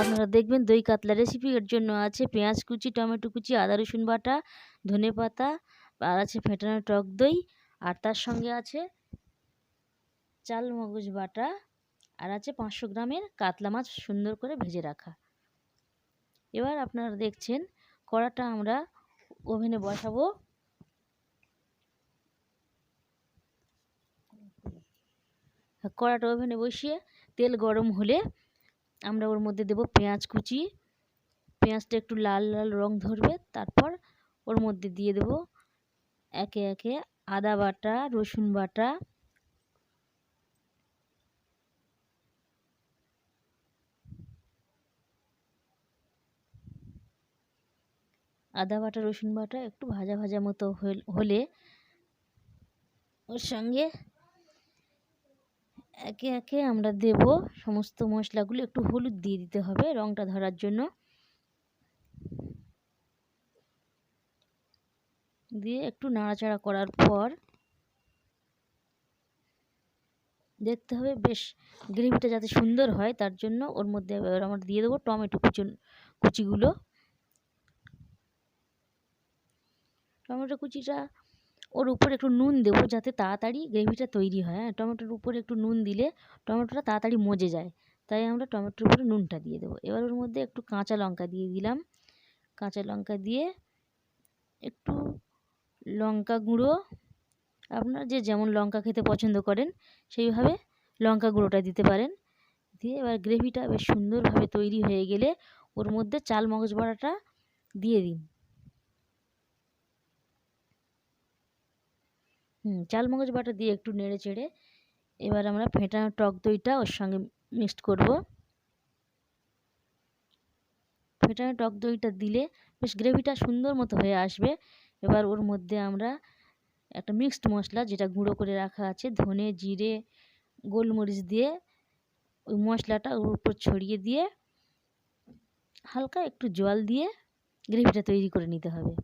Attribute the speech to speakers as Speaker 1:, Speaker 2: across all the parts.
Speaker 1: আপনারা দেখবেন দই কাতলা রেসিপি। এর জন্য আছে পেঁয়াজ কুচি, টমেটো কুচি, আদা রসুন বাটা, ধনে পাতা, আর আছে ফেটানো টক দই, আর তার সঙ্গে আছে চাল মগজ বাটা, আর আছে 500 গ্রামের কাতলা মাছ সুন্দর করে ভেজে রাখা। এবার আপনারা দেখছেন কড়াটা আমরা ওভেনে বসাবো। কড়াটা ওভেনে বসিয়ে তেল গরম হলে আমরা ওর মধ্যে দেব পেঁয়াজ কুচি। পেঁয়াজটা একটু লাল লাল রং ধরবে, তারপর ওর মধ্যে দিয়ে দেব একে একে আদা বাটা, রসুন বাটা, আদা বাটা রসুন বাটা একটু ভাজা ভাজা মতো হলে ওর সঙ্গে একে একে আমরা দেব সমস্ত মশলাগুলো। একটু হলুদ দিয়ে দিতে হবে রংটা ধরার জন্য। দিয়ে একটু নাড়াচাড়া করার পর দেখতে হবে বেশ গ্রেভিটা যাতে সুন্দর হয়, তার জন্য ওর মধ্যে এবার আমরা দিয়ে দেবো টমেটো কুচিগুলো। টমেটো কুচিটা ওর উপরে একটু নুন দেবো যাতে তাড়াতাড়ি গ্রেভিটা তৈরি হয়। টমেটোর উপরে একটু নুন দিলে টমেটোটা তাড়াতাড়ি মজে যায়, তাই আমরা টমেটোর উপরে নুনটা দিয়ে দেবো। এবার ওর মধ্যে একটু কাঁচা লঙ্কা দিয়ে দিলাম। কাঁচা লঙ্কা দিয়ে একটু লঙ্কা গুঁড়ো, আপনারা যে যেমন লঙ্কা খেতে পছন্দ করেন সেইভাবে লঙ্কা গুঁড়োটা দিতে পারেন। দিয়ে এবার গ্রেভিটা বেশ সুন্দরভাবে তৈরি হয়ে গেলে ওর মধ্যে চাল মগজ বাটাটা দিয়ে দিন। চাল মগজ বাটা দিয়ে একটু নেড়ে চেড়ে এবার আমরা ফেটানো টক দইটা ওর সঙ্গে মিক্সড করব। ফেটানো টক দইটা দিলে বেশ গ্রেভিটা সুন্দর মতো হয়ে আসবে। এবার ওর মধ্যে আমরা একটা মিক্সড মশলা যেটা গুঁড়ো করে রাখা আছে, ধনে জিরে গোলমরিচ দিয়ে ওই মশলাটা ওর উপর ছড়িয়ে দিয়ে হালকা একটু জল দিয়ে গ্রেভিটা তৈরি করে নিতে হবে।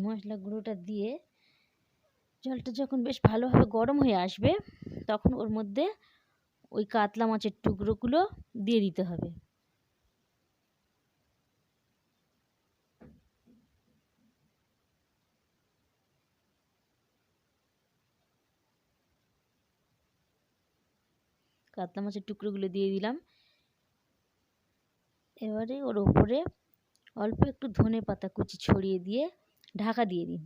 Speaker 1: মশলা গুঁড়োটা দিয়ে জলটা যখন বেশ ভালোভাবে গরম হয়ে আসবে তখন ওর মধ্যে ওই কাতলা মাছের টুকরোগুলো দিয়ে দিতে হবে। কাতলা মাছের টুকরোগুলো দিয়ে দিলাম। এবারে ওর উপরে অল্প একটু ধনে পাতা কুচি ছড়িয়ে দিয়ে ঢাকা দিয়ে দিন।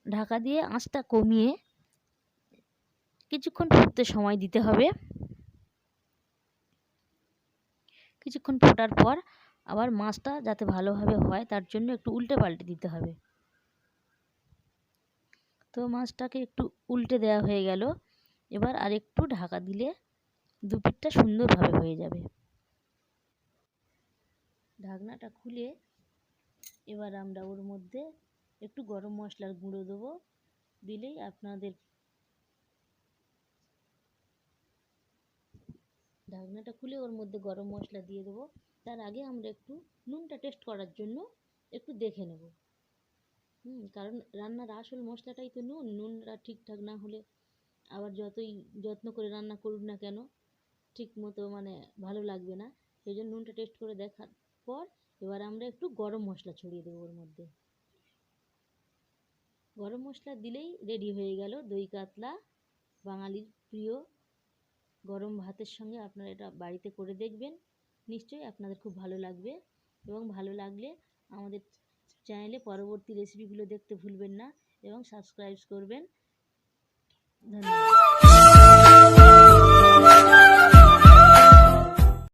Speaker 1: ঢাকা দিয়ে আঁচটা কমিয়ে কিছুক্ষণ ফুটতে সময় দিতে হবে। কিছুক্ষণ ফোটার পর আবার মাছটা যাতে ভালোভাবে হয় তার জন্য একটু উল্টে পাল্টে দিতে হবে। তো মাছটাকে একটু উল্টে দেওয়া হয়ে গেল। এবার আর একটু ঢাকা দিলে দুপিঠটা সুন্দরভাবে হয়ে যাবে। ঢাকনাটা খুলে এবার আমরা ওর মধ্যে একটু গরম মশলার গুঁড়ো দেবো। দিলেই আপনাদের ঢাকনাটা খুলে ওর মধ্যে গরম মশলা দিয়ে দেবো। তার আগে আমরা একটু নুনটা টেস্ট করার জন্য একটু দেখে নেব। কারণ রান্নার আসল মশলাটাই তো নুনটা ঠিকঠাক না হলে আবার যতই যত্ন করে রান্না করুন না কেন ঠিক মতো মানে ভালো লাগবে না। সেই জন্য নুনটা টেস্ট করে দেখার পর এবার আমরা একটু গরম মশলা ছড়িয়ে দেবো ওর মধ্যে। গরম মশলা দিলেই রেডি হয়ে গেল দই কাতলা, বাঙালির প্রিয়। গরম ভাতের সঙ্গে আপনারা এটা বাড়িতে করে দেখবেন, নিশ্চয়ই আপনাদের খুব ভালো লাগবে। এবং ভালো লাগলে আমাদের চ্যানেলে পরবর্তী রেসিপিগুলো দেখতে ভুলবেন না এবং সাবস্ক্রাইব করবেন। ধন্যবাদ।